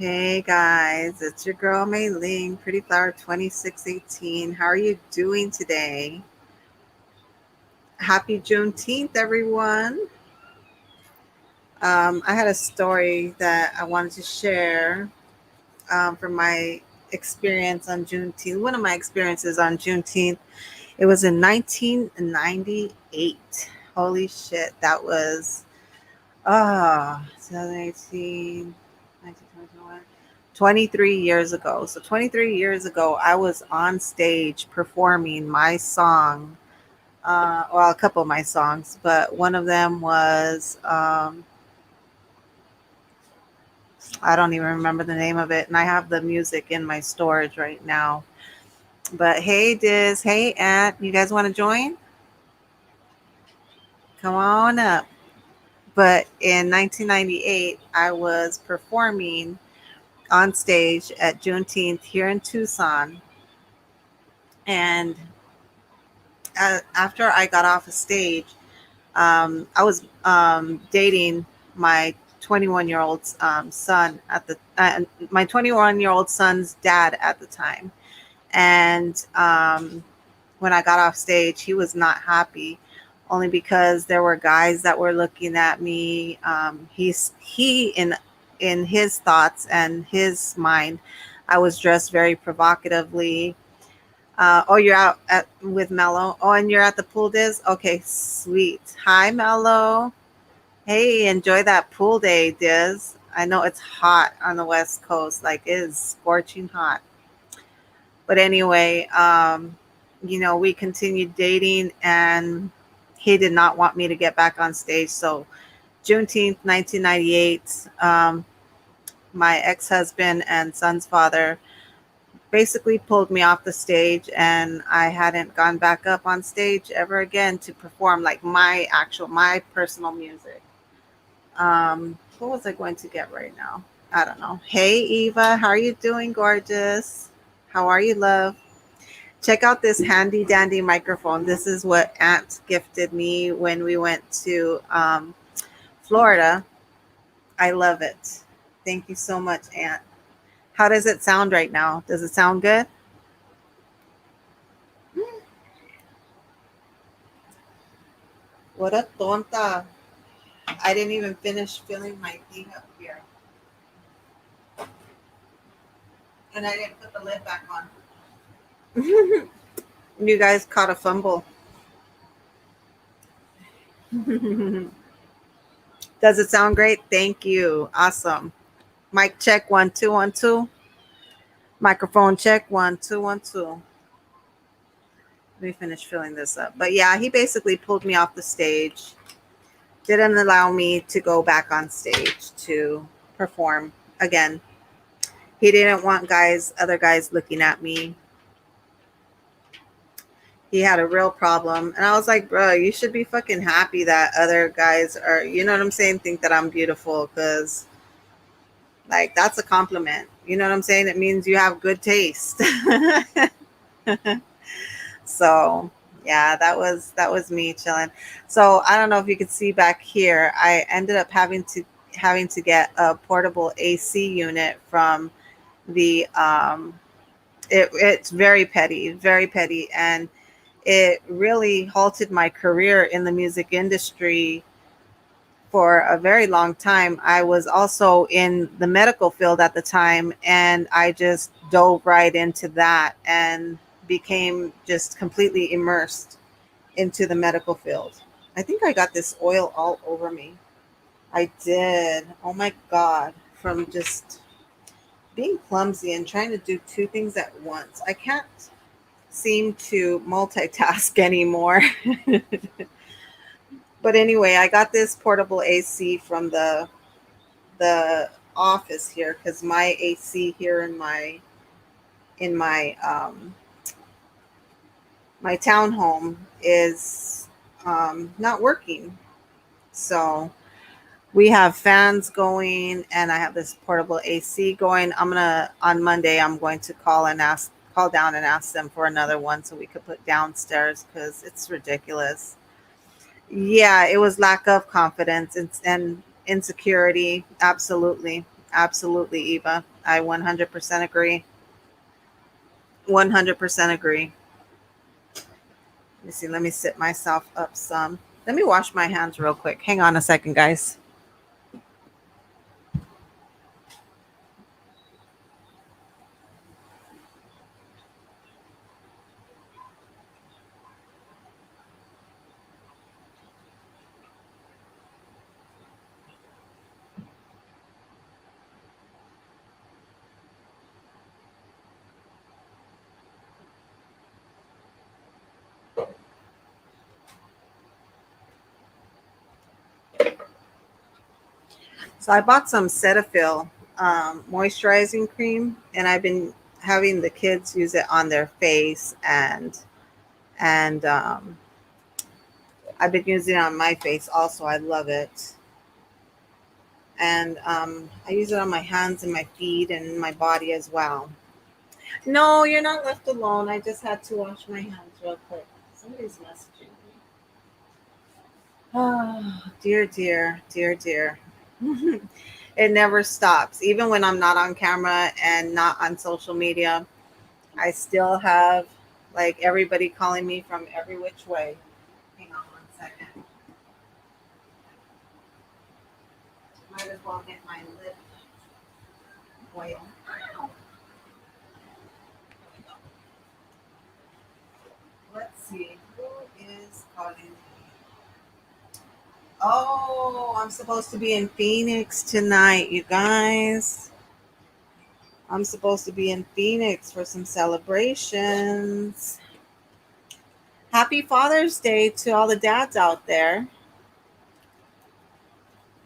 Hey guys, it's your girl Mai-Ling, PrettyFlower 2618. How are you doing today? Happy Juneteenth, everyone. I had a story that I wanted to share from my experience on Juneteenth. One of my experiences on Juneteenth. It was in 1998. Holy shit, that was 2018, 23 years ago. So 23 years ago, I was on stage performing my song. Well, a couple of my songs, but one of them was, I don't even remember the name of it. And I have the music in my storage right now. But hey, Diz, hey, Aunt, you guys want to join? Come on up. But in 1998, I was performing on stage at Juneteenth here in Tucson. And after I got off a stage, I was dating my 21-year-old son at the my 21-year-old son's dad at the time. And when I got off stage, he was not happy, only because there were guys that were looking at me. He in his thoughts and his mind, I was dressed very provocatively. Oh, you're out with Mello. Oh, and you're at the pool, Diz? Okay, sweet. Hi, Mello. Hey, enjoy that pool day, Diz. I know it's hot on the West Coast. Like, it is scorching hot. But anyway, we continued dating, and he did not want me to get back on stage. So, Juneteenth, 1998, my ex-husband and son's father basically pulled me off the stage, and I hadn't gone back up on stage ever again to perform like my personal music. What was I going to get right now? I don't know. Hey Eva, how are you doing, gorgeous? How are you, love? Check out this handy dandy microphone. This is what Aunt gifted me when we went to Florida. I love it. Thank you so much, Aunt. How does it sound right now? Does it sound good? What a tonta. I didn't even finish filling my thing up here. And I didn't put the lid back on. You guys caught a fumble. Does it sound great? Thank you. Awesome. Mic check 1 2 1 2. Microphone check 1 2 1 2. Let me finish filling this up. But yeah, he basically pulled me off the stage. Didn't allow me to go back on stage to perform again. He didn't want other guys looking at me. He had a real problem. And I was like, bro, you should be fucking happy that other guys are, you know what I'm saying, think that I'm beautiful, because like that's a compliment. You know what I'm saying? It means you have good taste. So yeah, that was me chilling. So I don't know if you could see back here. I ended up having to get a portable AC unit from the it's very petty, and it really halted my career in the music industry for a very long time. I was also in the medical field at the time, and I just dove right into that and became just completely immersed into the medical field. I think I got this oil all over me. I did. Oh my God. From just being clumsy and trying to do two things at once. I can't seem to multitask anymore. But anyway, I got this portable AC from the office here, because my AC here in my townhome is not working. So we have fans going, and I have this portable AC going. On Monday, I'm going to call down and ask them for another one so we could put downstairs, because it's ridiculous. Yeah, it was lack of confidence and insecurity. Absolutely. Absolutely, Eva. I 100% agree. 100% agree. Let me see. Let me sit myself up some. Let me wash my hands real quick. Hang on a second, guys. So I bought some Cetaphil moisturizing cream, and I've been having the kids use it on their face, and I've been using it on my face also. I love it, and I use it on my hands and my feet and my body as well. No, you're not left alone. I just had to wash my hands real quick. Somebody's messaging me. Oh, dear, dear, dear, dear. It never stops. Even when I'm not on camera and not on social media, I still have like everybody calling me from every which way. Hang on 1 second. Might as well get my lip oil. Let's see. Who is calling me? Oh, I'm supposed to be in Phoenix tonight, you guys. I'm supposed to be in Phoenix for some celebrations. Happy Father's Day to all the dads out there.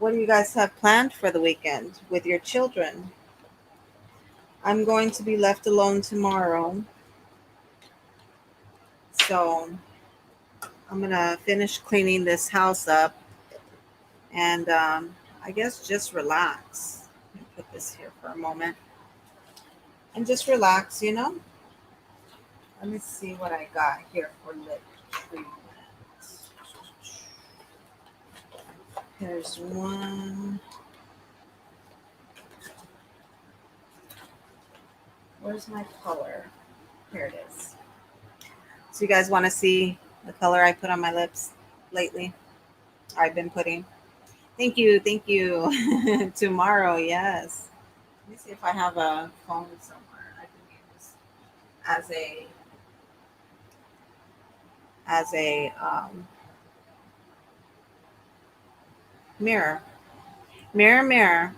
What do you guys have planned for the weekend with your children? I'm going to be left alone tomorrow. So I'm going to finish cleaning this house up and I guess just relax. Let me put this here for a moment and just relax, you know? Let me see what I got here for lip treatment. There's one. Where's my color? Here it is. So you guys want to see the color I put on my lips lately? I've been putting. Thank you, thank you. Tomorrow, yes. Let me see if I have a phone somewhere I can use as a mirror. Mirror, mirror.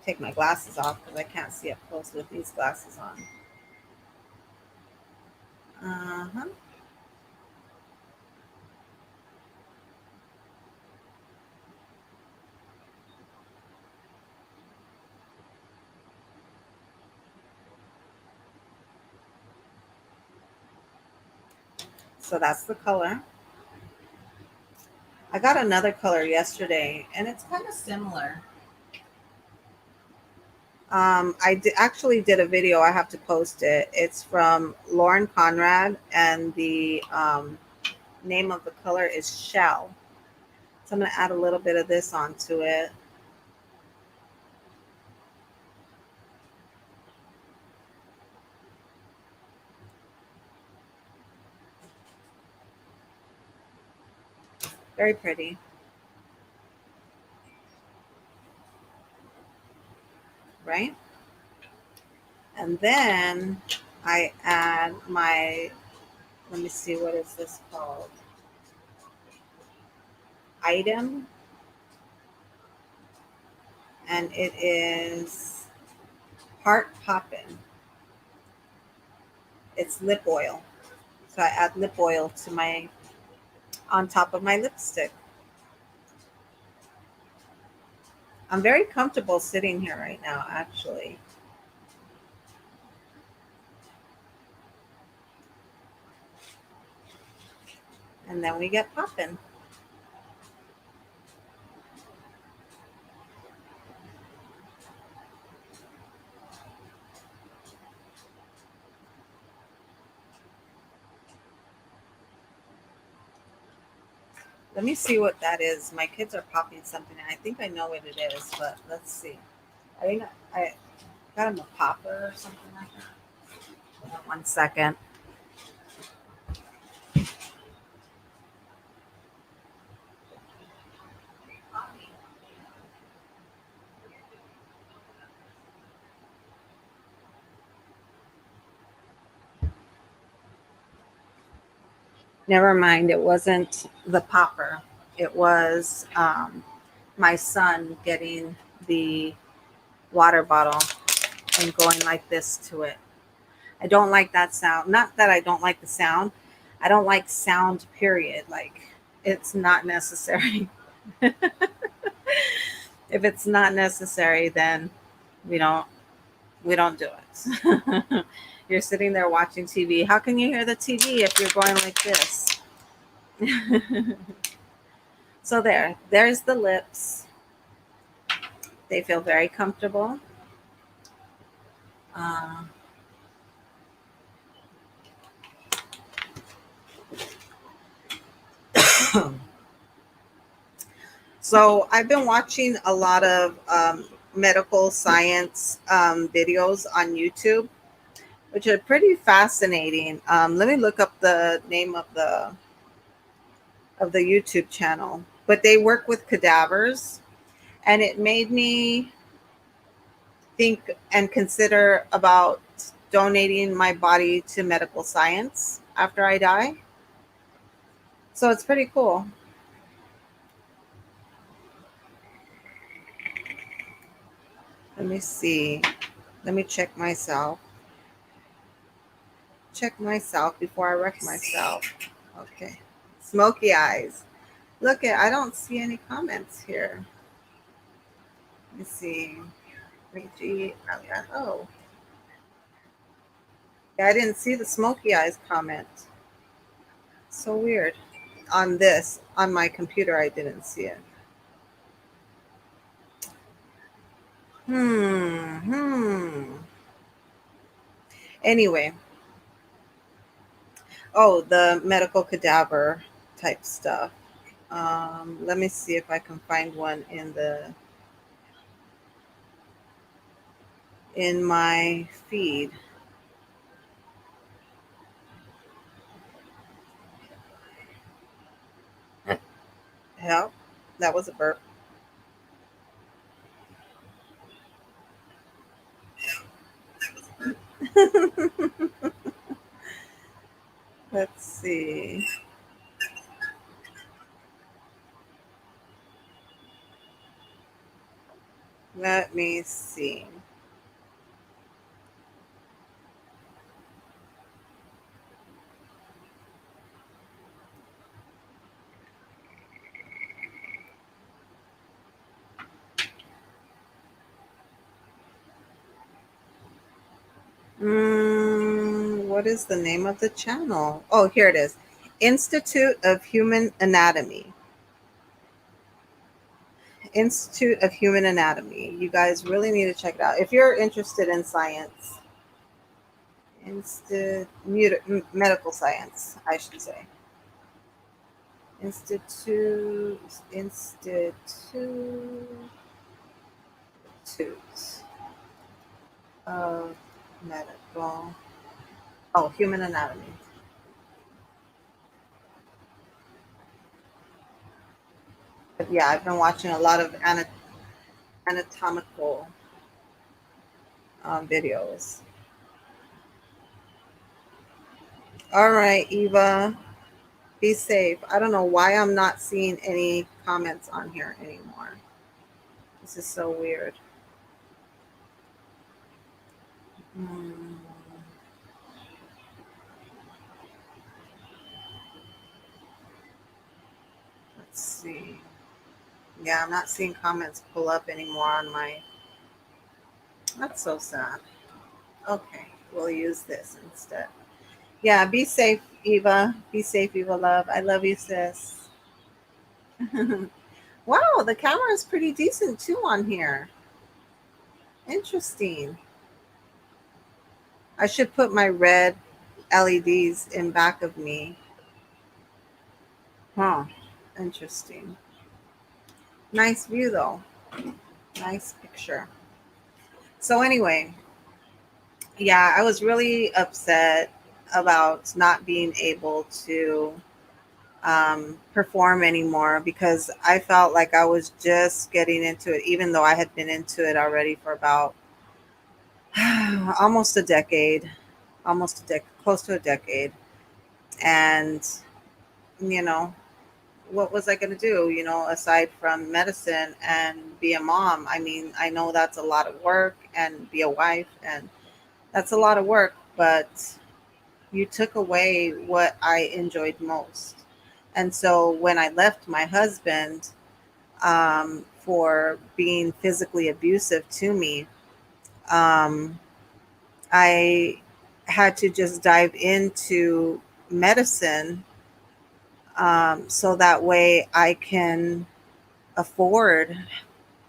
Take my glasses off because I can't see up close with these glasses on. Uh-huh. So that's the color. I got another color yesterday, and it's kind of similar. Actually did a video. I have to post it. It's from Lauren Conrad, and the name of the color is Shell. So I'm going to add a little bit of this onto it. Very pretty, right? And then I add my, let me see, what is this called? Item. And it is Heart Poppin'. It's lip oil. So I add lip oil to my, on top of my lipstick. I'm very comfortable sitting here right now, actually. And then we get popping. Let me see what that is. My kids are popping something. I think I know what it is, but let's see. I think I got him a popper or something like that. Hold on 1 second. Never mind. It wasn't the popper. It was my son getting the water bottle and going like this to it. I don't like that sound. Not that I don't like the sound. I don't like sound, period. Like, it's not necessary. If it's not necessary, then we don't we don't do it. You're sitting there watching TV. How can you hear the TV if you're going like this? So there's the lips. They feel very comfortable. Uh, so I've been watching a lot of medical science videos on YouTube, which are pretty fascinating. Let me look up the name of the YouTube channel. But they work with cadavers, and it made me think and consider about donating my body to medical science after I die. So it's pretty cool. Let me see. Let me check myself. Check myself before I wreck myself. Okay. Smoky eyes. Look at, I don't see any comments here. Let me see. Oh, yeah, I didn't see the smoky eyes comment. So weird. On my computer, I didn't see it. Hmm. Anyway, oh, the medical cadaver type stuff. Let me see if I can find one in my feed. Help. That was a burp. Let's see. Let me see. What is the name of the channel? Oh, here it is. Institute of Human Anatomy. Institute of Human Anatomy. You guys really need to check it out. If you're interested in science, medical science, I should say. Institute of Medical. Oh, Human Anatomy. But yeah, I've been watching a lot of anatomical videos. All right, Eva, be safe. I don't know why I'm not seeing any comments on here anymore. This is so weird. Hmm. Let's see. Yeah, I'm not seeing comments pull up anymore on my. That's so sad. Okay, we'll use this instead. Yeah, be safe, Eva. Be safe, Eva love. I love you, sis. Wow, the camera is pretty decent too on here. Interesting. I should put my red LEDs in back of me. Huh. Interesting. Nice view though. Nice picture. So anyway, yeah, I was really upset about not being able to perform anymore because I felt like I was just getting into it, even though I had been into it already for about almost a decade, close to a decade. And, you know, what was I going to do, aside from medicine and be a mom? I mean, I know that's a lot of work and be a wife, and that's a lot of work, but you took away what I enjoyed most. And so when I left my husband for being physically abusive to me, um, I had to just dive into medicine, so that way I can afford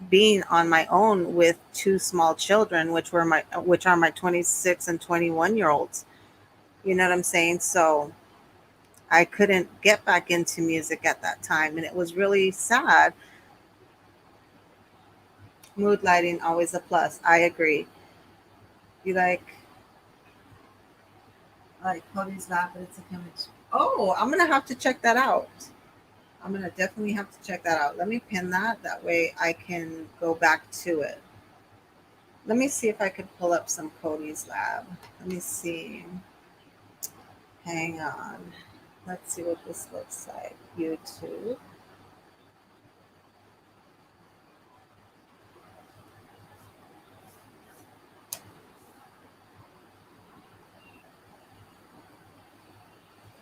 being on my own with two small children, which are my 26 and 21-year olds. You know what I'm saying? So I couldn't get back into music at that time, and it was really sad. Mood lighting always a plus. I agree. You like Cody's Lab, but it's a chemistry. Oh, I'm gonna have to check that out. I'm gonna definitely have to check that out. Let me pin that. That way I can go back to it. Let me see if I could pull up some Cody's Lab. Let me see. Hang on. Let's see what this looks like. YouTube.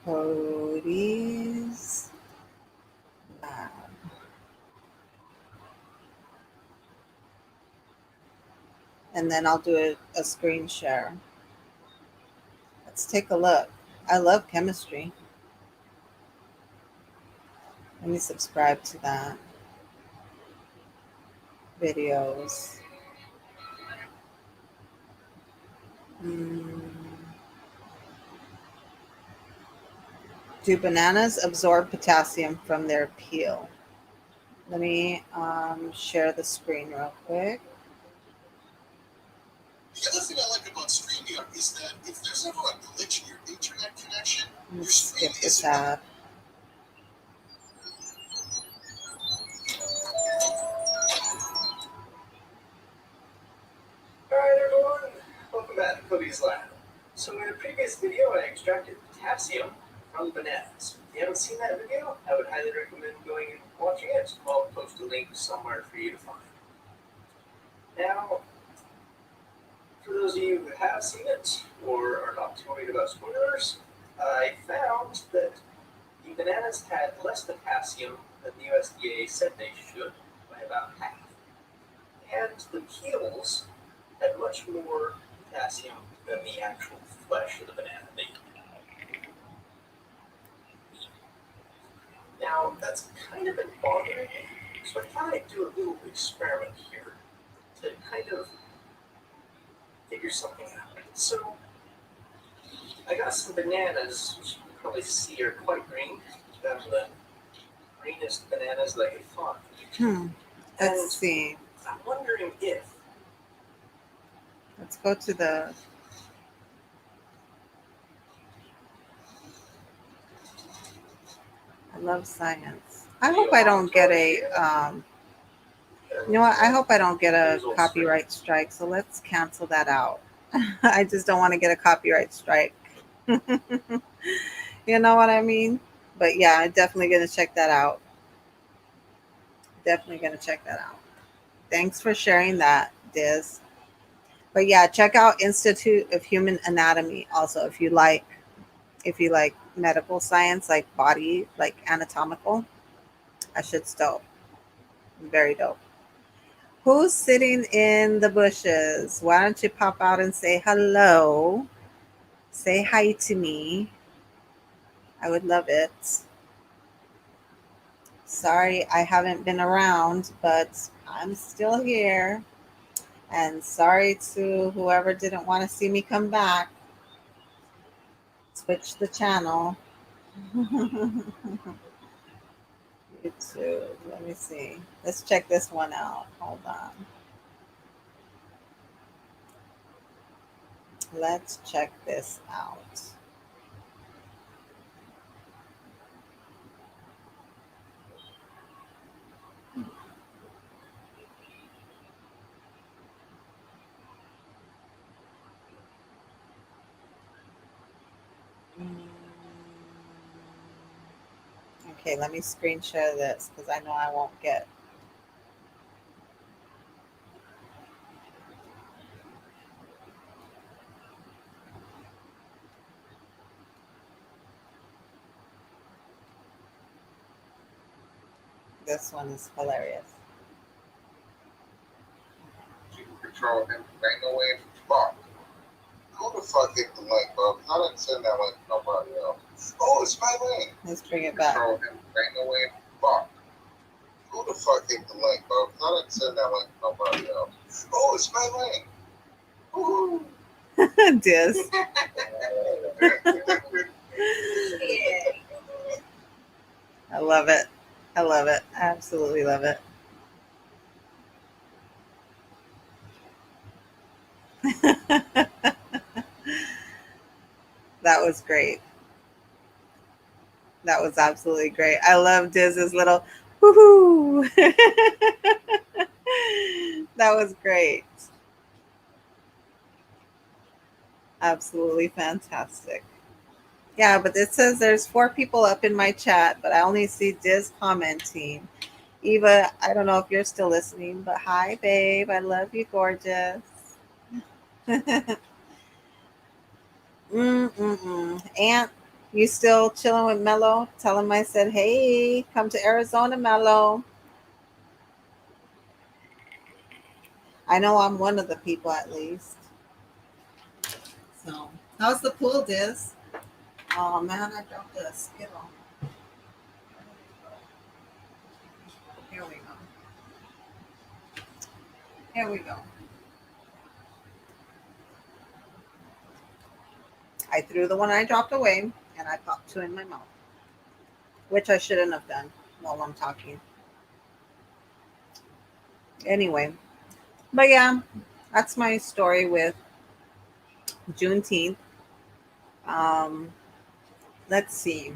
Cody's Lab. And then I'll do a screen share. Let's take a look. I love chemistry. Let me subscribe to that. Videos. Mm. Do bananas absorb potassium from their peel? Let me share the screen real quick. The other thing I like about StreamYard is that if there's ever a glitch in your internet connection, your stream Skip this isn't. ad. Alright everyone, welcome back to Cody's Lab. So in a previous video I extracted potassium from bananas. If you haven't seen that video, I would highly recommend going and watching it. I'll post a link somewhere for you to find. Now, for those of you who have seen it, or are not too worried about spoilers, I found that the bananas had less potassium than the USDA said they should, by about half. And the peels had much more potassium than the actual flesh of the banana they eat. Now, that's kind of been bothering me, so I thought I'd do a little experiment here to kind of figure something out. So, I got some bananas, which you can probably see are quite green. They're the greenest bananas that I could find. Let's see. I'm wondering if. Let's go to the. I love science. I hope I don't get a. You know what? I hope I don't get a copyright strike. So let's cancel that out. I just don't want to get a copyright strike. You know what I mean? But yeah, I'm definitely going to check that out. Definitely going to check that out. Thanks for sharing that, Diz. But yeah, check out Institute of Human Anatomy also if you like medical science, like body, like anatomical. That shit's dope. Very dope. Who's sitting in the bushes? Why don't you pop out and say hello? Say hi to me. I would love it. Sorry, I haven't been around, but I'm still here. And sorry to whoever didn't want to see me come back. Switch the channel. YouTube. Let me see. Let's check this one out. Hold on. Let's check this out. Mm, Okay, let me screen share this because I know I won't get. This one is hilarious. You can control him. Ain't no way fuck. Who the fuck hit the link, bro? I didn't send that link to nobody else. Oh, it's Mai-Ling. Let's bring it back. Control him. Ain't no way fuck. Who the fuck hit the link, bro? I didn't send that link to nobody else. Oh, it's Mai-Ling. Woo. Diz. I love it. I love it. I absolutely love it. That was great. That was absolutely great. I love Diz's little woohoo. That was great. Absolutely fantastic. Yeah, but it says there's 4 people up in my chat, but I only see Diz commenting. Eva, I don't know if you're still listening, but hi, babe. I love you, gorgeous. Aunt, you still chilling with Mello? Tell him I said, hey, come to Arizona, Mello. I know I'm one of the people at least. So, how's the pool, Diz? Oh man, I dropped a Skittle. Here we go. Here we go. I threw the one I dropped away and I popped 2 in my mouth, which I shouldn't have done while I'm talking. Anyway, but yeah, that's my story with Juneteenth. Let's see.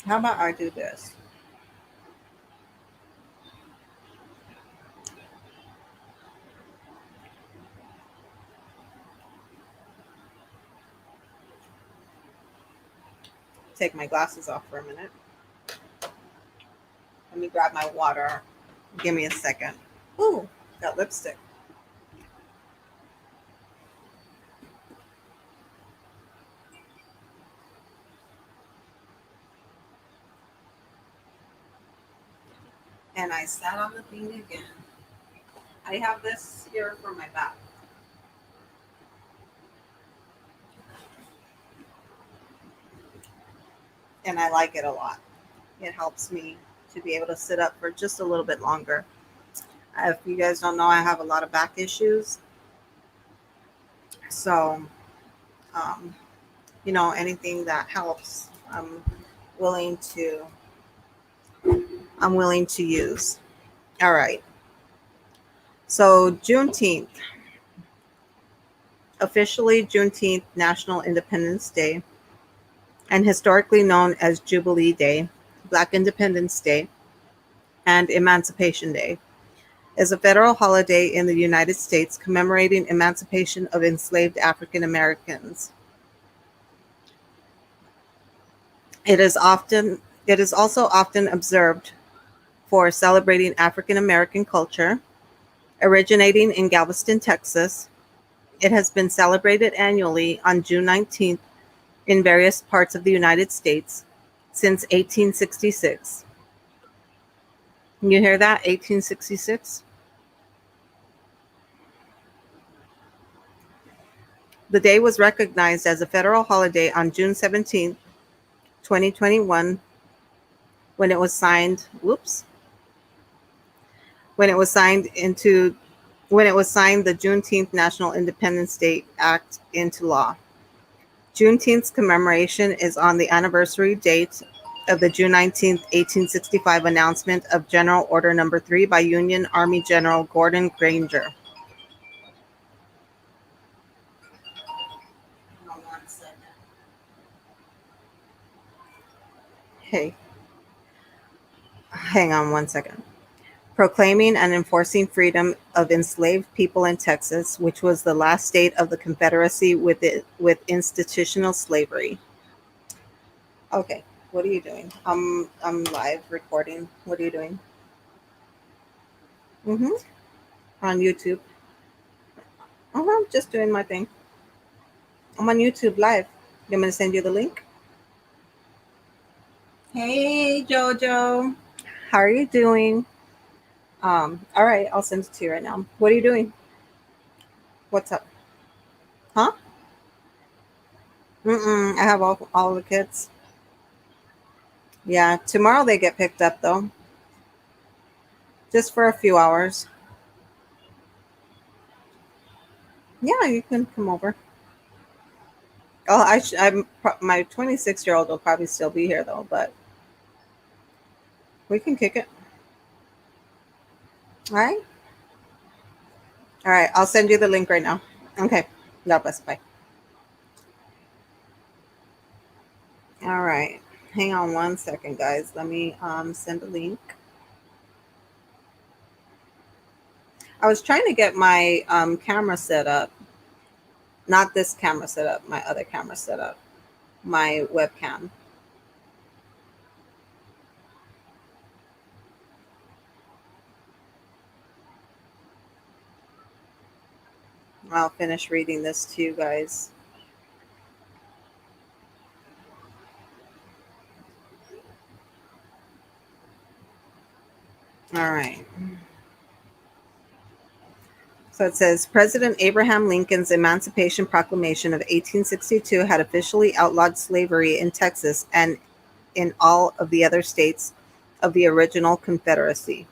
How about I do this? Take my glasses off for a minute. Let me grab my water. Give me a second. Ooh, got lipstick. And I sat on the thing again. I have this here for my back. And I like it a lot. It helps me to be able to sit up for just a little bit longer. If you guys don't know, I have a lot of back issues. So, um, anything that helps, willing to I'm willing to use. All right. So Juneteenth, officially Juneteenth, National Independence Day, and historically known as Jubilee Day, Black Independence Day, and Emancipation Day, is a federal holiday in the United States commemorating emancipation of enslaved African Americans. It is also often observed for celebrating African American culture. Originating in Galveston, Texas, it has been celebrated annually on June 19th in various parts of the United States since 1866. You hear that? 1866? The day was recognized as a federal holiday on June 17th, 2021, when it was signed, when it was signed the Juneteenth National Independence Day Act into law. Juneteenth's commemoration is on the anniversary date of the June 19th, 1865 announcement of General Order No. 3 by Union Army General Gordon Granger. Okay, hang on one second. Proclaiming and enforcing freedom of enslaved people in Texas, which was the last state of the Confederacy with institutional slavery. Okay, what are you doing? I'm live recording. What are you doing? Mm-hmm. On YouTube. Just doing my thing. I'm on YouTube live. You want me to send you the link? Hey, Jojo. How are you doing? All right, I'll send it to you right now. What are you doing? What's up? Huh? I have all the kids. Yeah, tomorrow they get picked up though, just for a few hours. Yeah, you can come over. Oh, my 26-year-old will probably still be here though, but we can kick it. All right. All right. I'll send you the link right now. Okay. God bless. Bye. All right. Hang on one second, guys. Let me send a link. I was trying to get my camera set up. Not this camera set up, my other camera set up. My webcam. I'll finish reading this to you guys. All right. So it says President Abraham Lincoln's Emancipation Proclamation of 1862 had officially outlawed slavery in Texas and in all of the other states of the original Confederacy.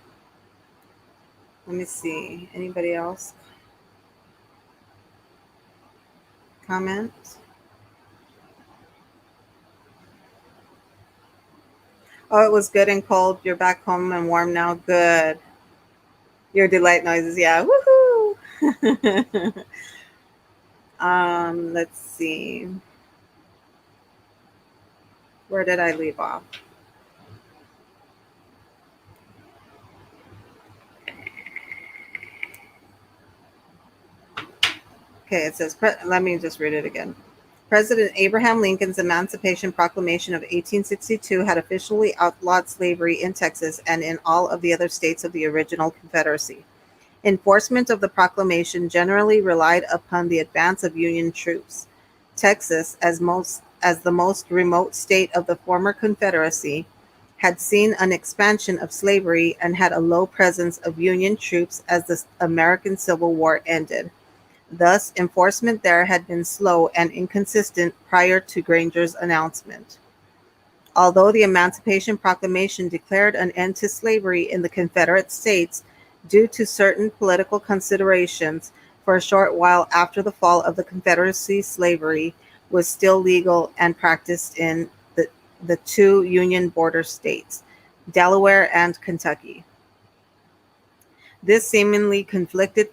Let me see. Anybody else? Comment? Oh, it was good and cold. You're back home and warm now. Good. Your delight noises. Yeah. Woohoo. Let's see. Where did I leave off? Okay, it says, let me just read it again. President Abraham Lincoln's Emancipation Proclamation of 1862 had officially outlawed slavery in Texas and in all of the other states of the original Confederacy. Enforcement of the proclamation generally relied upon the advance of Union troops. Texas, as the most remote state of the former Confederacy, had seen an expansion of slavery and had a low presence of Union troops as the American Civil War ended. Thus, enforcement there had been slow and inconsistent prior to Granger's announcement. Although the Emancipation Proclamation declared an end to slavery in the Confederate States due to certain political considerations, for a short while after the fall of the Confederacy, slavery was still legal and practiced in the two Union border states, Delaware and Kentucky. This seemingly conflicted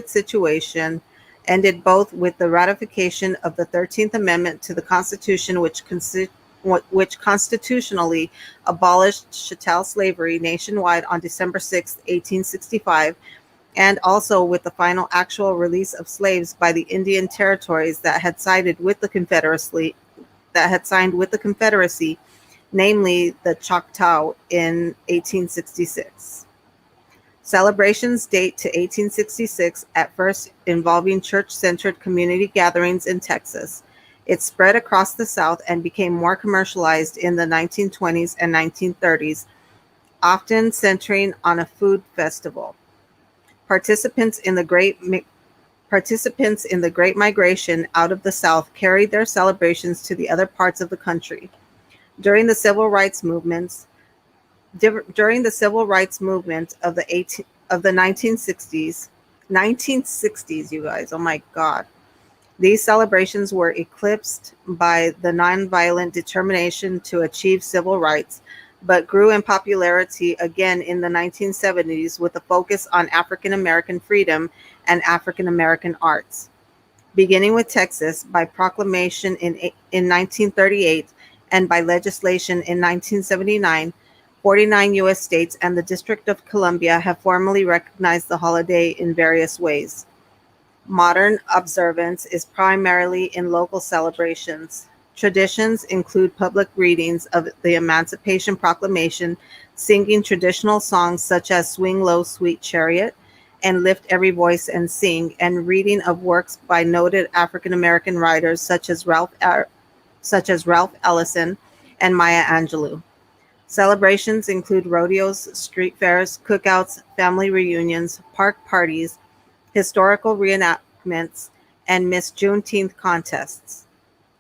situation ended both with the ratification of the 13th Amendment to the Constitution, which constitutionally abolished chattel slavery nationwide on December 6, 1865, and also with the final actual release of slaves by the Indian territories that had signed with the Confederacy, namely the Choctaw, in 1866. Celebrations date to 1866, at first involving church-centered community gatherings in Texas. It spread across the South and became more commercialized in the 1920s and 1930s, often centering on a food festival. Participants in the Great Migration out of the South carried their celebrations to the other parts of the country. During the civil rights movement of the 1960s, you guys, oh my God. These celebrations were eclipsed by the nonviolent determination to achieve civil rights, but grew in popularity again in the 1970s with a focus on African American freedom and African American arts. Beginning with Texas, by proclamation in 1938, and by legislation in 1979, 49 U.S. states and the District of Columbia have formally recognized the holiday in various ways. Modern observance is primarily in local celebrations. Traditions include public readings of the Emancipation Proclamation, singing traditional songs such as Swing Low, Sweet Chariot, and Lift Every Voice and Sing, and reading of works by noted African American writers such as Ralph Ellison and Maya Angelou. Celebrations include rodeos, street fairs, cookouts, family reunions, park parties, historical reenactments, and Miss Juneteenth contests.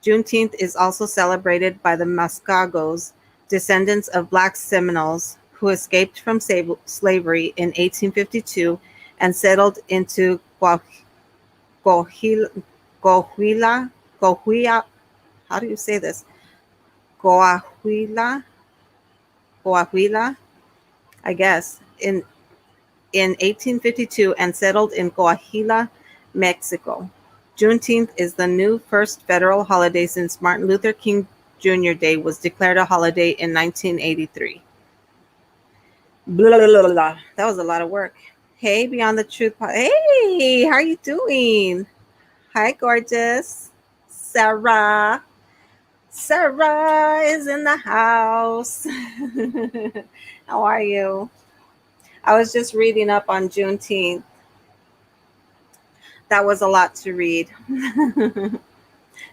Juneteenth is also celebrated by the Mascagos, descendants of Black Seminoles who escaped from slavery in 1852 and settled into Coahuila, Coahuila, how do you say this? Coahuila, Coahuila, I guess, in 1852 and settled in Coahuila, Mexico. Juneteenth is the new first federal holiday since Martin Luther King Jr. Day was declared a holiday in 1983. Blah, blah, blah, blah. That was a lot of work. Hey, Beyond the Truth. Hey, how are you doing? Hi, gorgeous. Sarah. Sarah is in the house. How are you? I was just reading up on Juneteenth. That was a lot to read.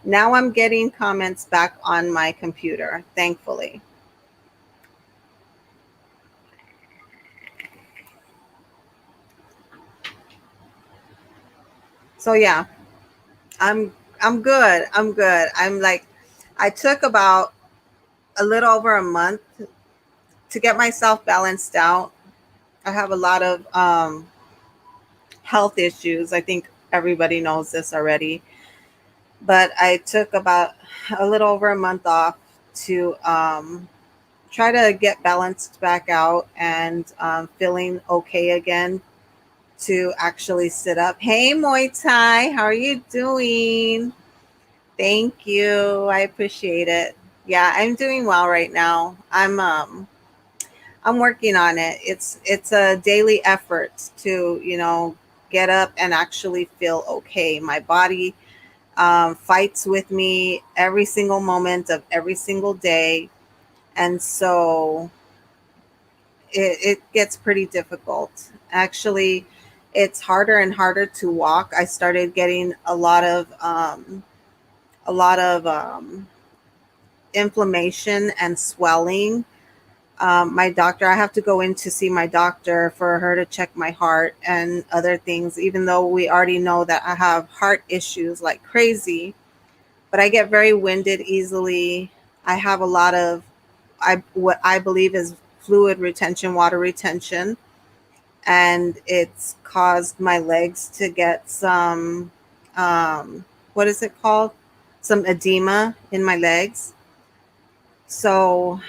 Now I'm getting comments back on my computer, thankfully. So yeah, I'm good. I'm good. I took about a little over a month to get myself balanced out. I have a lot of health issues. I think everybody knows this already. But I took about a little over a month off to try to get balanced back out and feeling okay again to actually sit up. Hey, Muay Thai, how are you doing? Thank you. I appreciate it. Yeah, I'm doing well right now. I'm working on it. It's a daily effort to, get up and actually feel okay. My body fights with me every single moment of every single day. And so it gets pretty difficult. Actually, it's harder and harder to walk. I started getting a lot of inflammation and swelling. My doctor, I have to go in to see my doctor for her to check my heart and other things, even though we already know that I have heart issues like crazy. But I get very winded easily. I have a lot of what I believe is fluid retention, water retention, and it's caused my legs to get some what is it called? Some edema in my legs. So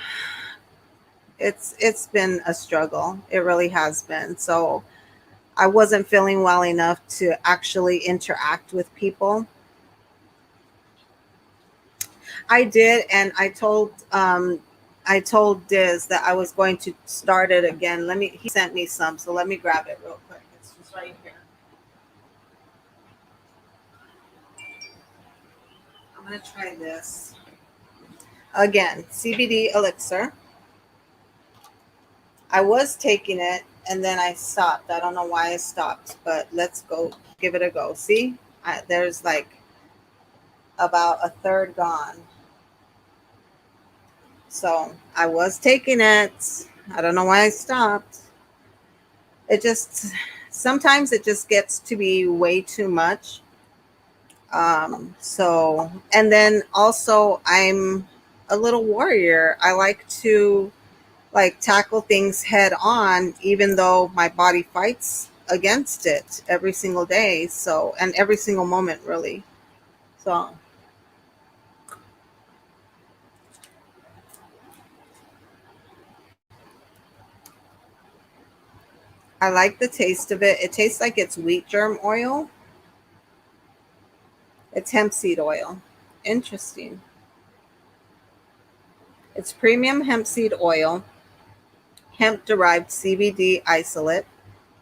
it's been a struggle. It really has been. So I wasn't feeling well enough to actually interact with people. I did, and I told Diz that I was going to start it again. He sent me some, so let me grab it real quick. It's just right here. I'm gonna try this again. CBD elixir. I was taking it and then I stopped. I don't know why I stopped, but let's go give it a go. See, there's like about a third gone. So I was taking it. I don't know why I stopped. It just sometimes it just gets to be way too much. So and then also I'm a little warrior. I like to tackle things head on, even though my body fights against it every single day. So and every single moment really. So I like the taste of it. It tastes like it's wheat germ oil. It's hemp seed oil. Interesting. It's premium hemp seed oil, hemp derived CBD isolate,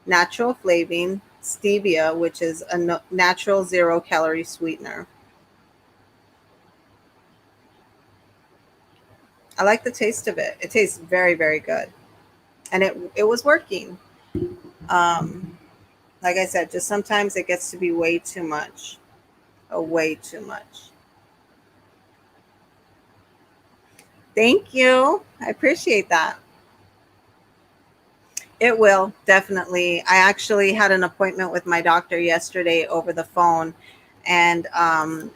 natural flavoring, stevia, which is a natural 0 calorie sweetener. I like the taste of it. It tastes very, very good. And it was working. Um, like I said, just sometimes it gets to be way too much. Way too much. Thank you. I appreciate that. It will, definitely. I actually had an appointment with my doctor yesterday over the phone, and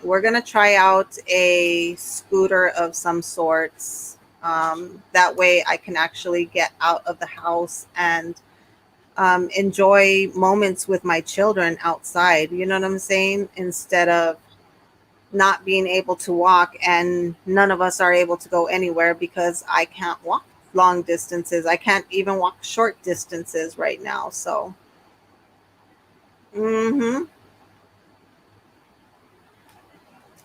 we're going to try out a scooter of some sorts. That way I can actually get out of the house and enjoy moments with my children outside. You know what I'm saying? Instead of not being able to walk, and none of us are able to go anywhere because I can't walk long distances. I can't even walk short distances right now. So, hmm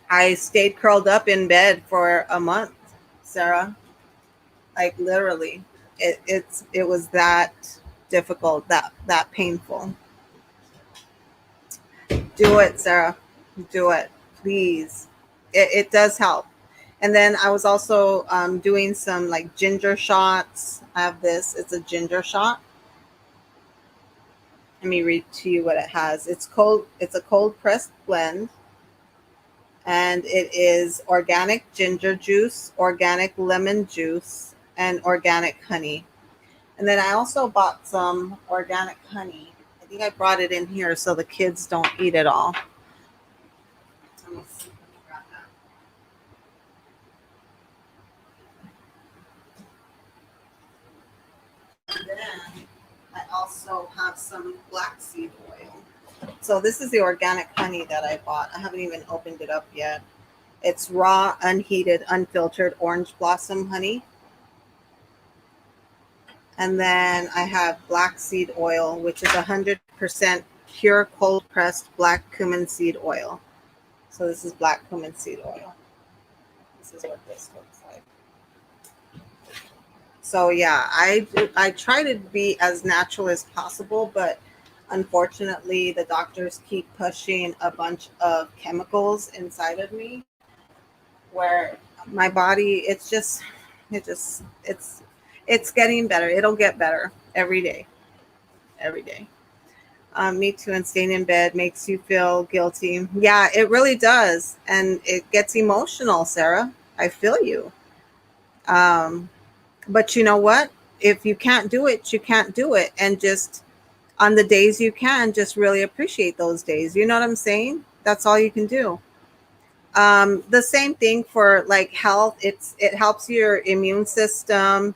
I stayed curled up in bed for a month, Sarah. Like literally, it was that difficult, that painful. Do it, Sarah. Do it, please. It does help. And then I was also doing some like ginger shots. I have this. It's a ginger shot. Let me read to you what it has. It's cold. It's a cold pressed blend, and it is organic ginger juice, organic lemon juice, and organic honey. And then I also bought some organic honey. I think I brought it in here so the kids don't eat it all. Let me see. Then I also have some black seed oil. So this is the organic honey that I bought. I haven't even opened it up yet. It's raw, unheated, unfiltered orange blossom honey. And then I have black seed oil, which is 100% pure cold pressed black cumin seed oil. So this is black cumin seed oil. This is what this looks like. So yeah, I try to be as natural as possible, but unfortunately the doctors keep pushing a bunch of chemicals inside of me where my body it just it's getting better. It'll get better every day. Every day. Me too. And staying in bed makes you feel guilty. Yeah, it really does. And it gets emotional, Sarah. I feel you. Um, but you know what? If you can't do it, you can't do it. And just on the days you can, just really appreciate those days. You know what I'm saying? That's all you can do. The same thing for like health. It helps your immune system.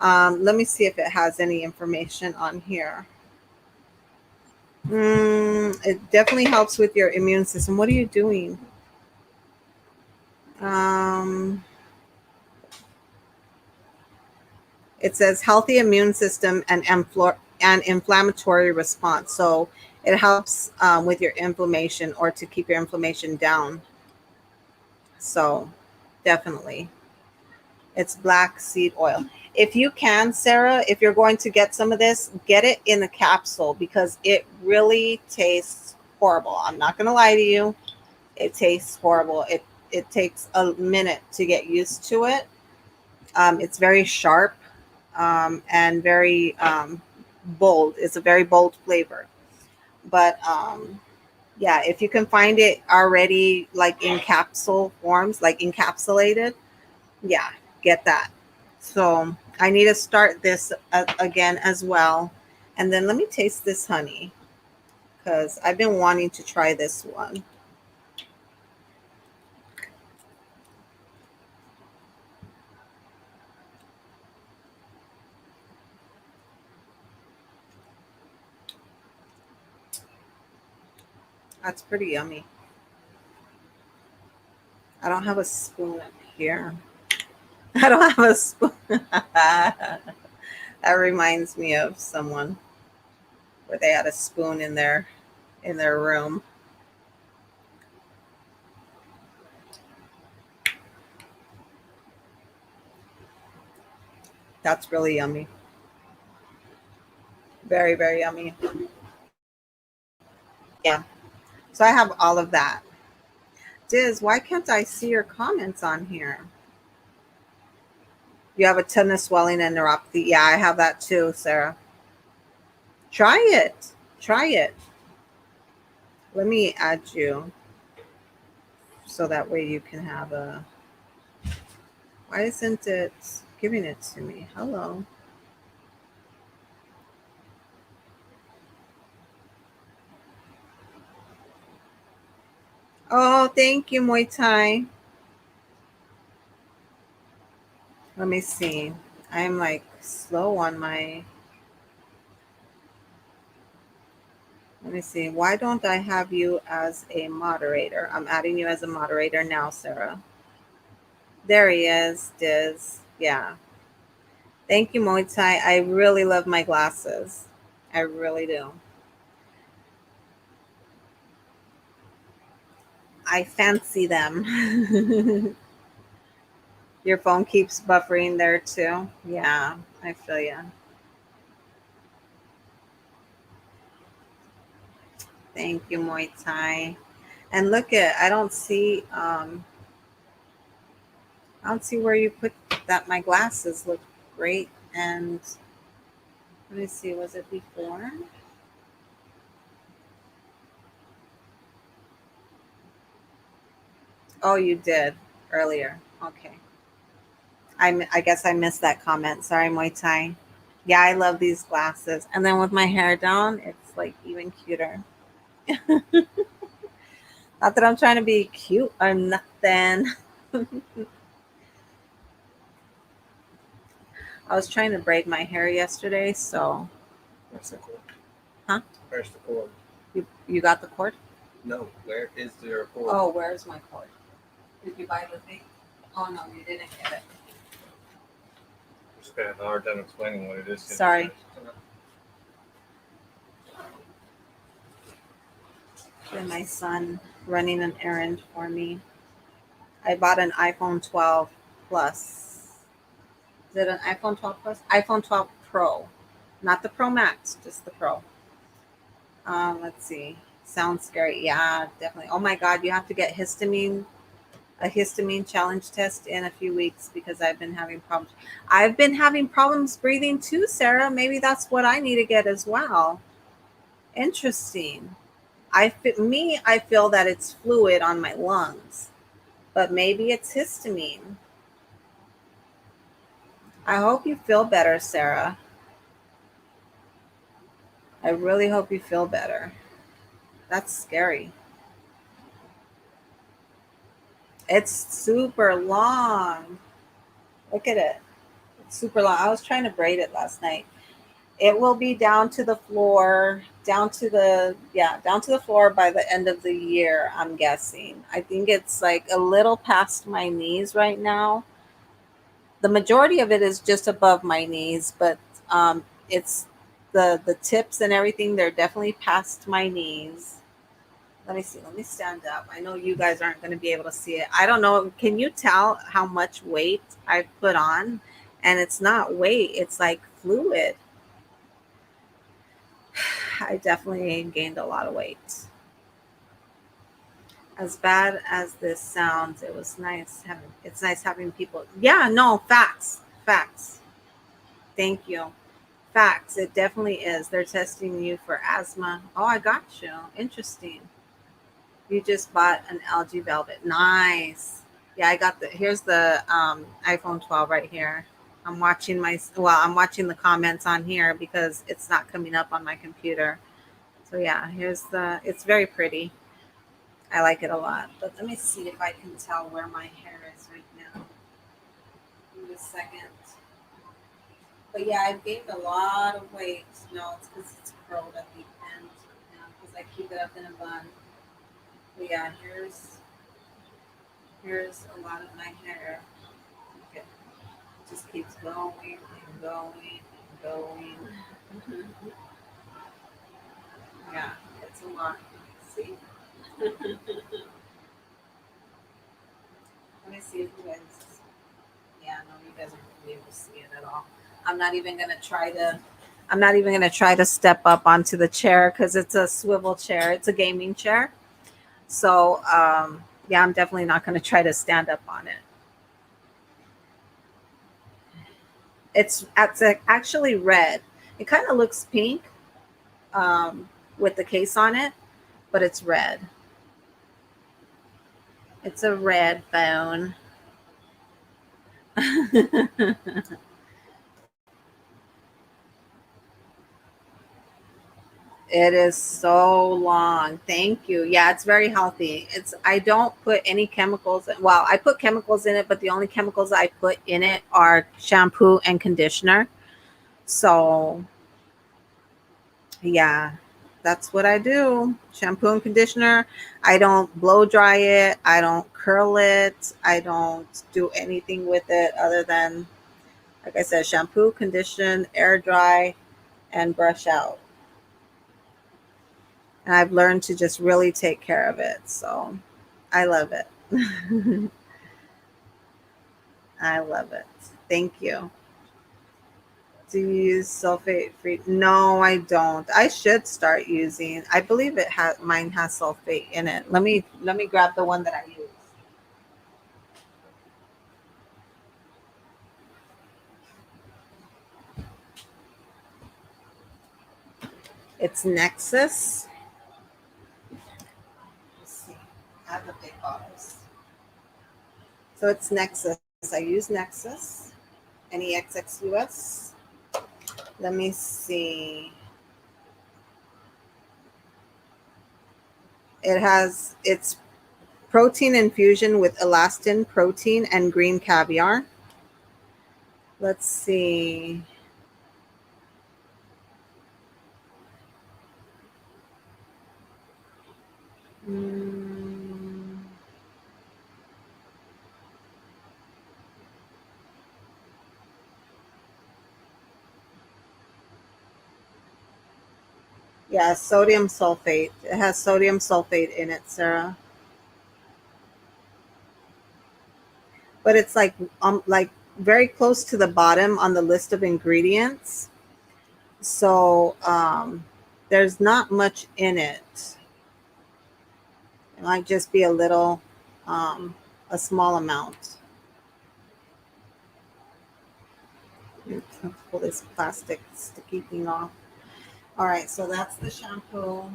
Let me see if it has any information on here. It definitely helps with your immune system. What are you doing? Um, it says healthy immune system and inflammatory response. So it helps with your inflammation or to keep your inflammation down. So definitely. It's black seed oil. If you can, Sarah, if you're going to get some of this, get it in a capsule because it really tastes horrible. I'm not going to lie to you. It tastes horrible. It takes a minute to get used to it. It's very sharp and very bold. It's a very bold flavor. But yeah, if you can find it already like in capsule forms, like encapsulated, yeah, get that. So I need to start this again as well. And then let me taste this honey because I've been wanting to try this one. That's pretty yummy. I don't have a spoon up here. I don't have a spoon. That reminds me of someone where they had a spoon in their room. That's really yummy. Very, very yummy. Yeah. So I have all of that. Diz, why can't I see your comments on here? You have a ton of swelling and neuropathy. Yeah, I have that too, Sarah. Try it. Try it. Let me add you so that way you can have a. Why isn't it giving it to me? Hello. Oh, thank you, Muay Thai. Let me see. I'm like slow on my. Let me see. Why don't I have you as a moderator? I'm adding you as a moderator now, Sarah. There he is, Diz. Yeah. Thank you, Muay Thai. I really love my glasses. I really do. I fancy them. Your phone keeps buffering there too. Yeah, I feel you. Thank you, Muay Thai. And look at, I don't see where you put that. My glasses look great. And let me see, was it before? Oh, you did earlier. Okay. I guess I missed that comment. Sorry, Muay Thai. Yeah, I love these glasses. And then with my hair down, it's like even cuter. Not that I'm trying to be cute or nothing. I was trying to braid my hair yesterday, so Where's the cord? Huh? Where's the cord? you got the cord? No, where is your cord? Oh, where's my cord? Did you buy the thing? Oh no, you didn't get it. I'm just gonna have a hard time explaining what it is. Sorry. And my son running an errand for me. I bought an iPhone 12 Plus. Is it an iPhone 12 Plus? iPhone 12 Pro. Not the Pro Max, just the Pro. Let's see. Sounds scary. Yeah, definitely. Oh my God, you have to get a histamine challenge test in a few weeks because I've been having problems. I've been having problems breathing too, Sarah. Maybe that's what I need to get as well. Interesting. I feel that it's fluid on my lungs, but maybe it's histamine. I hope you feel better, Sarah. I really hope you feel better. That's scary. It's super long. Look at it. It's super long. I was trying to braid it last night. It will be down to the floor, down to the floor by the end of the year, I'm guessing. I think it's like a little past my knees right now. The majority of it is just above my knees, but it's the tips and everything, they're definitely past my knees. Let me see. Let me stand up. I know you guys aren't going to be able to see it. I don't know. Can you tell how much weight I've put on? And it's not weight, it's like fluid. I definitely gained a lot of weight. As bad as this sounds, it's nice having people. Yeah, no, facts. Facts. Thank you. Facts. It definitely is. They're testing you for asthma. Oh, I got you. Interesting. You just bought an algae velvet. Nice. Yeah, I got here's the iPhone 12 right here. I'm watching the comments on here because it's not coming up on my computer. So yeah, it's very pretty. I like it a lot. But let me see if I can tell where my hair is right now. Give me a second. But yeah, I've gained a lot of weight. No, it's because it's curled at the end. Because I keep it up in a bun. But yeah, here's a lot of my hair. Okay. It just keeps going and going and going. Yeah, it's a lot. See? Let me see if you guys. Yeah, no, you guys aren't going to be able to see it at all. I'm not even gonna try to. I'm not even gonna try to step up onto the chair because it's a swivel chair. It's a gaming chair. So yeah, I'm definitely not gonna try to stand up on it. It's actually red. It kind of looks pink um, with the case on it, but it's red. It's a red phone. It is so long. Thank you. Yeah, it's very healthy. It's I don't put any chemicals. Well, I put chemicals in it, but the only chemicals I put in it are shampoo and conditioner. So, yeah, that's what I do. Shampoo and conditioner. I don't blow dry it. I don't curl it. I don't do anything with it other than, like I said, shampoo, condition, air dry, and brush out. And I've learned to just really take care of it. So I love it. I love it. Thank you. Do you use sulfate free? No, I don't. I should start using. I believe it has mine has sulfate in it. Let me grab the one that I use. It's Nexus. Let's see. I have the big bottles. So it's Nexus. I use Nexus. NEXXUS. Let me see. It's protein infusion with elastin protein and green caviar. Let's see. Mm, yeah, sodium sulfate. It has sodium sulfate in it, Sarah. But it's like very close to the bottom on the list of ingredients. So there's not much in it. It might just be um, a small amount. Let's pull this plastic sticky thing off. All right, so that's the shampoo.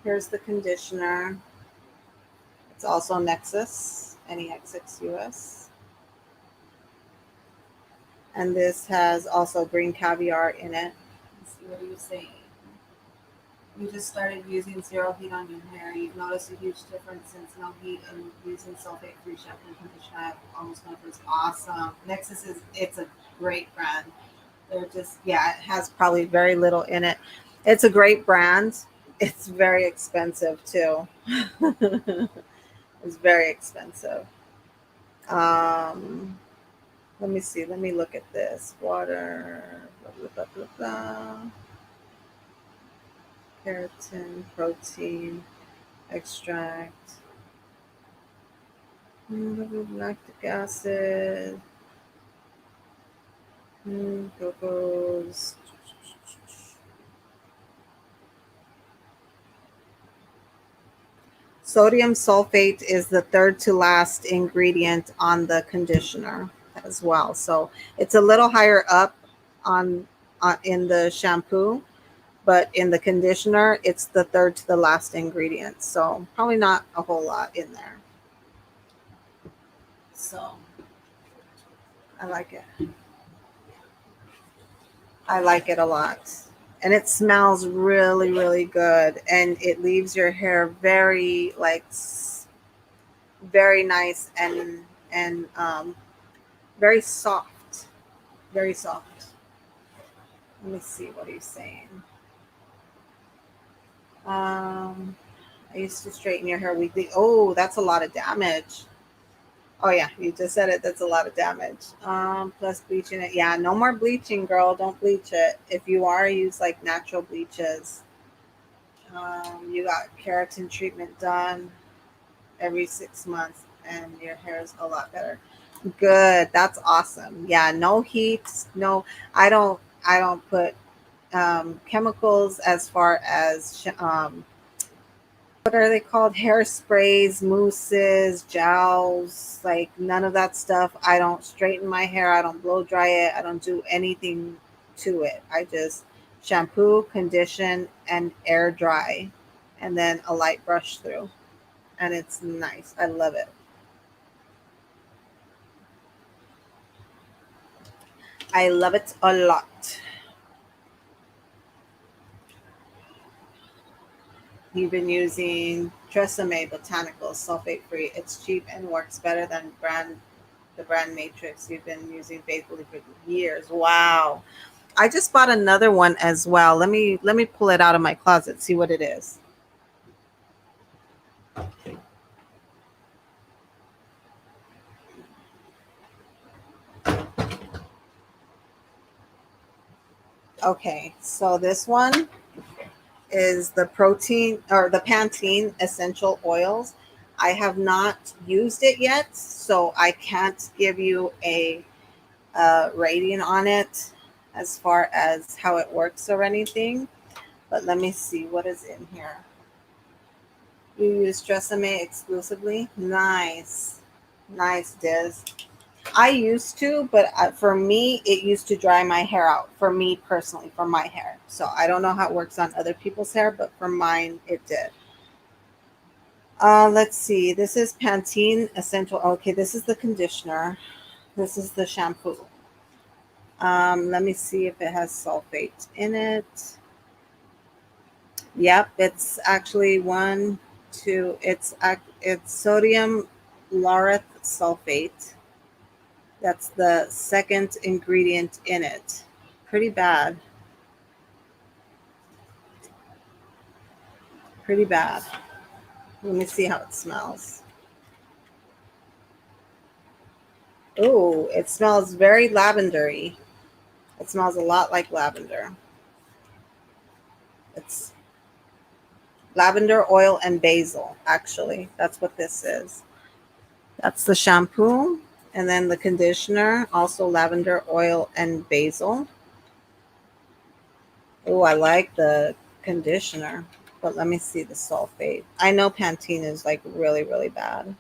Here's the conditioner. It's also Nexus, NEXXUS. And this has also green caviar in it. Let's see, what are you saying? You just started using zero heat on your hair. You've noticed a huge difference since no heat and using sulfate-free shampoo and conditioner. I've almost never. It's awesome. Nexus it's a great brand. They're just, yeah, it has probably very little in it. It's a great brand. It's very expensive too. It's very expensive. Um, Let me see. Let me look at this. Water, blah, blah, blah, blah, blah. Keratin, protein, extract, lactic acid, glucose. Sodium sulfate is the third to last ingredient on the conditioner as well. So it's a little higher up on in the shampoo, but in the conditioner, it's the third to the last ingredient. So probably not a whole lot in there. So I like it. I like it a lot. And it smells really, really good. And it leaves your hair very very nice and very soft. Very soft. Let me see what he's saying. Um, I used to straighten your hair weekly. Oh, that's a lot of damage. Oh yeah, you just said it. That's a lot of damage. Plus bleaching it. Yeah, no more bleaching, girl. Don't bleach it. If you are, use like natural bleaches. You got keratin treatment done every 6 months, and your hair is a lot better. Good. That's awesome. Yeah, no heat. No, I don't put chemicals as far as what are they called? Hairsprays, mousses, gels, like none of that stuff. I don't straighten my hair. I don't blow dry it. I don't do anything to it. I just shampoo, condition, and air dry, and then a light brush through. And it's nice. I love it. I love it a lot. You've been using Tresemme Botanical sulfate free. It's cheap and works better than the brand Matrix. You've been using faithfully for years. Wow. I just bought another one as well. Let me pull it out of my closet, see what it is. Okay, so this one is the protein or the Pantene essential oils. I have not used it yet, so I can't give you a rating on it as far as how it works or anything. But let me see what is in here. You use Tresemme exclusively? Nice. Nice, Diz. I used to, but for me, it used to dry my hair out. For me personally, for my hair. So I don't know how it works on other people's hair, but for mine, it did. Let's see. This is Pantene Essential. Okay, this is the conditioner. This is the shampoo. Let me see if it has sulfate in it. Yep, it's actually one, two. It's sodium laureth sulfate. That's the second ingredient in it. Pretty bad. Pretty bad. Let me see how it smells. Oh, it smells very lavendery. It smells a lot like lavender. It's lavender oil and basil, actually. That's what this is. That's the shampoo. And then the conditioner, also lavender oil and basil. Oh, I like the conditioner. But let me see the sulfate. I know Pantene is like really, really bad.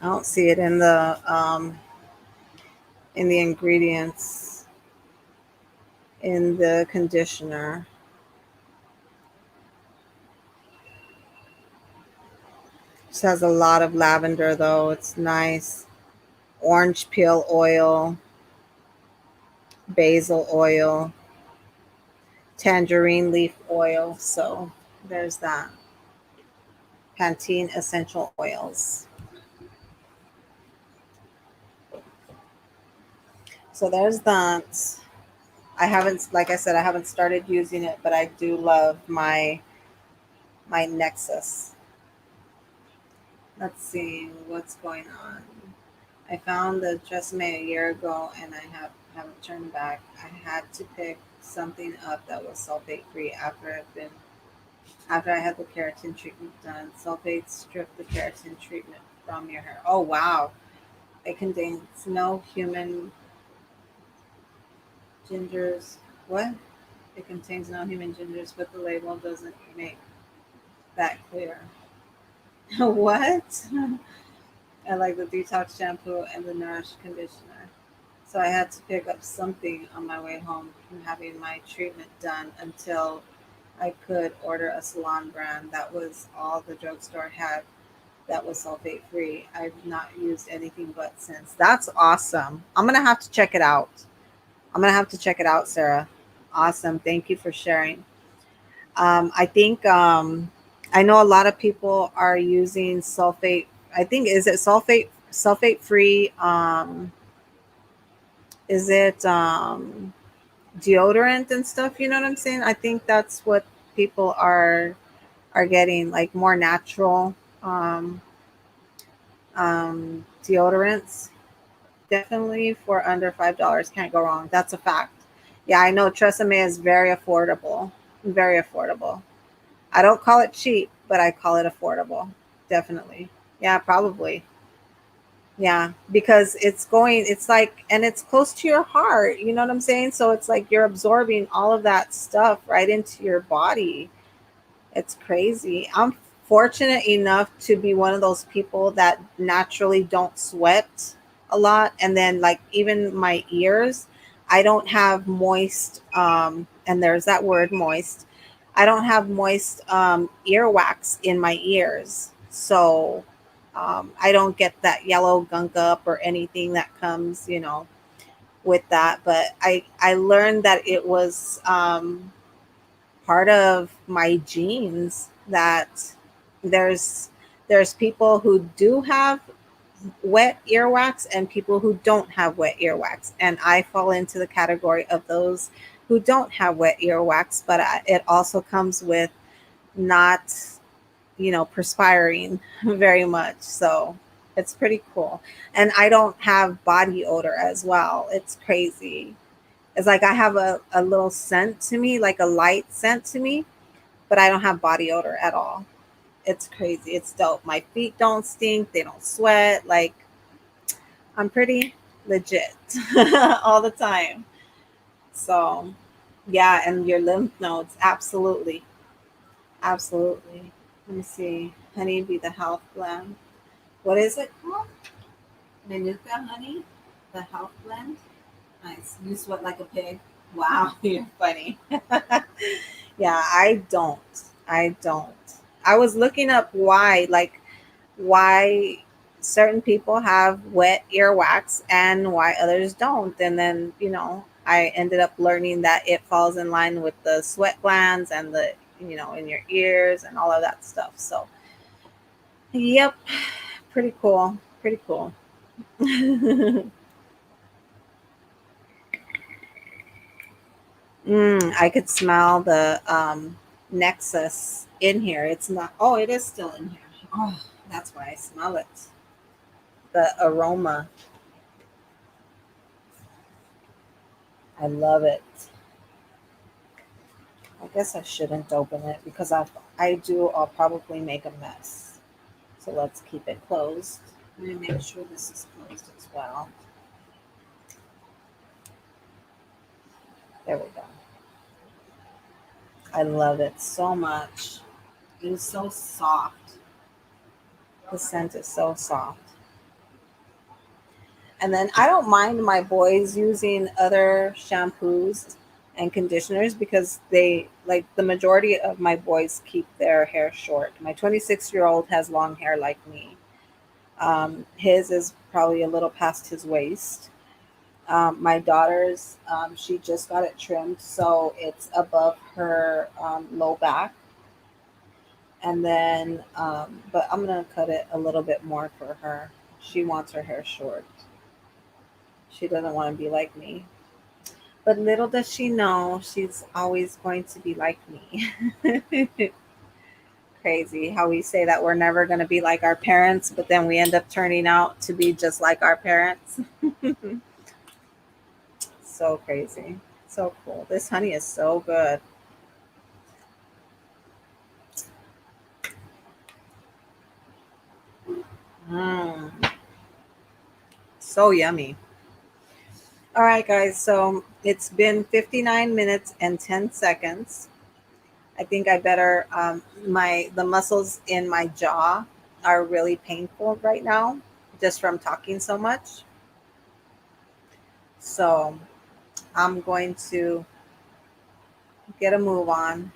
I don't see it in the ingredients in the conditioner. It has a lot of lavender though. It's nice. Orange peel oil, basil oil, tangerine leaf oil. So there's that. Pantene essential oils. So there's that. I haven't, like I said, I haven't started using it, but I do love my Nexus. Let's see what's going on. I found the Tresemme a year ago, and haven't turned back. I had to pick something up that was sulfate free after I had the keratin treatment done. Sulfates strip the keratin treatment from your hair. Oh wow! It contains no human gingers. What? It contains no human gingers, but the label doesn't make that clear. What? I like the detox shampoo and the nourish conditioner. So I had to pick up something on my way home from having my treatment done until I could order a salon brand. That was all the drugstore had that was sulfate free. I've not used anything but since. That's awesome. I'm going to have to check it out. I'm going to have to check it out, Sarah. Awesome. Thank you for sharing. I think I know a lot of people are using sulfate. I think is it sulfate free? Is it deodorant and stuff? You know what I'm saying? I think that's what people are getting, like more natural deodorants. Definitely for under $5, can't go wrong. That's a fact. Yeah, I know Tresemme is very affordable. Very affordable. I don't call it cheap, but I call it affordable. Definitely. Yeah, probably. Yeah, because it's like, and it's close to your heart. You know what I'm saying? So it's like you're absorbing all of that stuff right into your body. It's crazy. I'm fortunate enough to be one of those people that naturally don't sweat a lot. And then, like, even my ears, I don't have moist, and there's that word moist. I don't have moist earwax in my ears. So I don't get that yellow gunk up or anything that comes, with that. But I learned that it was part of my genes that there's there's people who do have wet earwax and people who don't have wet earwax, and I fall into the category of those who don't have wet earwax. But it also comes with not, perspiring very much. So it's pretty cool. And I don't have body odor as well. It's crazy. It's like I have a little scent to me, like a light scent to me, but I don't have body odor at all. It's crazy. It's dope. My feet don't stink. They don't sweat. Like, I'm pretty legit all the time. So, yeah, and your lymph nodes, absolutely. Absolutely. Let me see. Honey be the health blend. What is it called? Manuka honey? The health blend? Nice. You sweat like a pig. Wow, you're funny. Yeah, I don't. I don't. I was looking up why certain people have wet earwax and why others don't. And then, I ended up learning that it falls in line with the sweat glands and in your ears and all of that stuff. So, yep, pretty cool. Pretty cool. I could smell the Nexus in here. It's not, oh, it is still in here. Oh, that's why I smell it. The aroma. I love it. I guess I shouldn't open it because I'll probably make a mess. So let's keep it closed. Let me make sure this is closed as well. There we go. I love it so much. It is so soft. The scent is so soft. And then I don't mind my boys using other shampoos and conditioners because the majority of my boys keep their hair short. My 26-year-old has long hair like me. His is probably a little past his waist. My daughter's, she just got it trimmed, so it's above her low back. And then, but I'm going to cut it a little bit more for her. She wants her hair short. She doesn't want to be like me. But little does she know, she's always going to be like me. Crazy how we say that we're never going to be like our parents, but then we end up turning out to be just like our parents. So crazy. So cool. This honey is so good. Mm, so yummy. All right, guys. So it's been 59 minutes and 10 seconds. I think I better. The muscles in my jaw are really painful right now, just from talking so much. So I'm going to get a move on,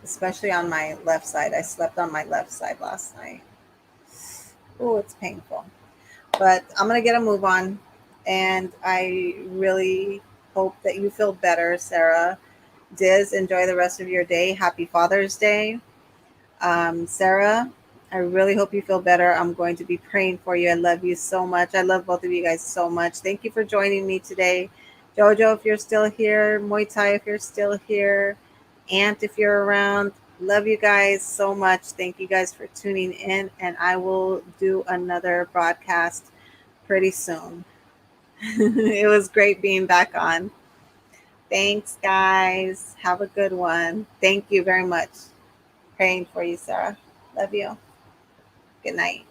especially on my left side. I slept on my left side last night. Oh, it's painful. But I'm going to get a move on. And I really hope that you feel better, Sarah. Diz, enjoy the rest of your day. Happy Father's Day. Sarah, I really hope you feel better. I'm going to be praying for you. I love you so much. I love both of you guys so much. Thank you for joining me today. Jojo, if you're still here, Muay Thai, if you're still here, Ant, if you're around, Love you guys so much. Thank you guys for tuning in, and I will do another broadcast pretty soon. It was great being back on. Thanks, guys. Have a good one. Thank you very much. Praying for you, Sarah. Love you. Good night.